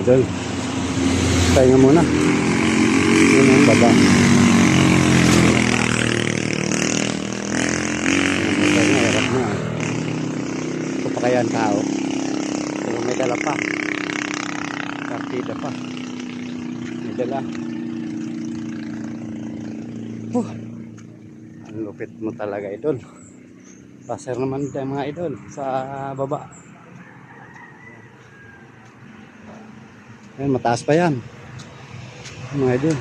Idol. Pahinga muna. Yun ang baba. Hirap na. Ito pa kaya ang tao. Pero may dala pa. Partida pa. May dala. Ang lupit mo talaga, idol. Passer naman tayo mga idol sa baba. Yan, mataas pa yan. Mga idol.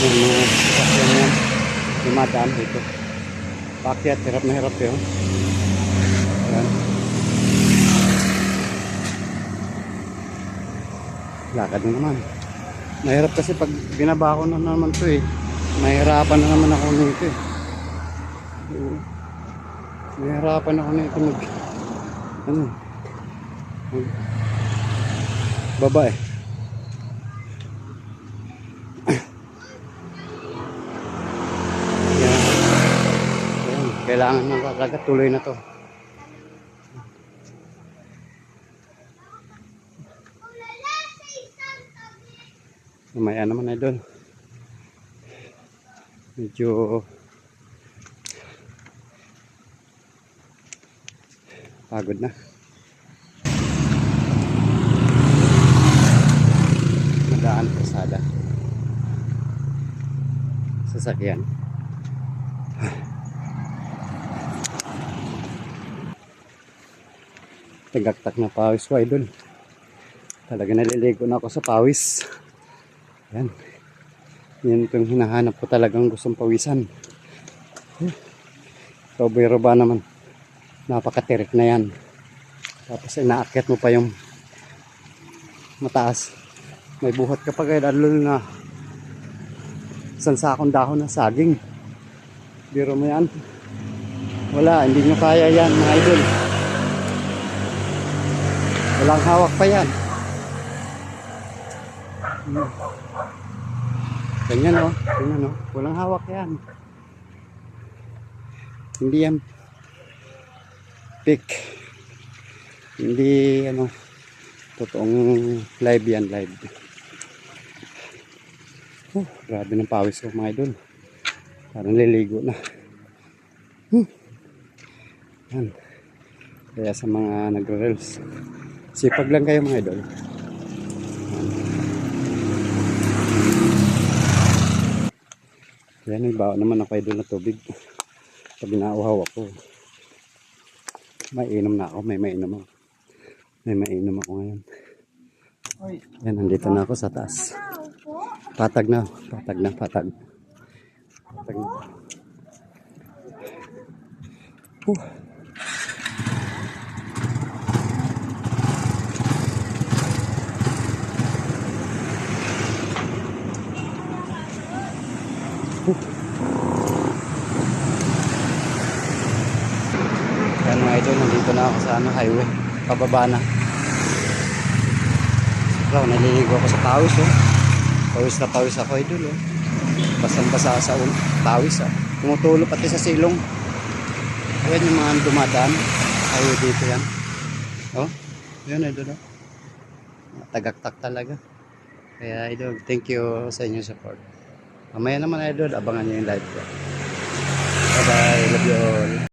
Yan, mga sasakyan yan. Dumadaan dito. Pakyat, hirap na hirap yun. Yan. Lakad na naman. Mahirap kasi pag binaba ko na naman to eh. Mahirapan na naman ako nito eh. Mahirapan ako nito mag baba eh. Yan. Yan. Kailangan ng kakagat, tuloy na to. Mamaya naman idol. Medyo pagod na. Madaan pasada. Sasakyan. Tagaktak na pawis ko idol. Talaga naliligo na ako sa pawis. Yan. Yan itong hinahanap ko talagang gustong pawisan. Roba naman. Napakatirik na yan. Tapos inaakyat mo pa yung mataas. May buhat ka pa kaya lalo na sansakong dahon ng saging. Biro mo yan. Wala, hindi nyo kaya yan mga idol. Walang hawak pa yan. Ganyan o. Ganyan o. Walang hawak yan. Hindi yan pick. Hindi ano. Totoong live yan. Live. Grabe ng pawis ko mga idol. Parang liligo na. Yan. Kaya sa mga nagre-reels. Sipag lang kayo mga idol. Yan, may bawa naman ako idol na tubig. Pag nauhaw ako, mainom na ako. May mainom ako. May mainom ako ngayon. Yan, nandito na ako sa taas. Patag na. Patag na. Patag. Patag na. Yan mga idol, nandito na ako sa highway. Pababa na. So, naliligo ako sa pawis oh. Pawis na pawis ako idol oh. Basang-basa sa pawis ah. Tumutulo pati sa silong. Ayan yung mga dumadaan. Highway dito yan. Oh, yan idol oh. Tagaktak talaga. Kaya idol, thank you sa inyong support. Mamaya naman idol, abangan nyo yung live ko. Bye bye, love you all.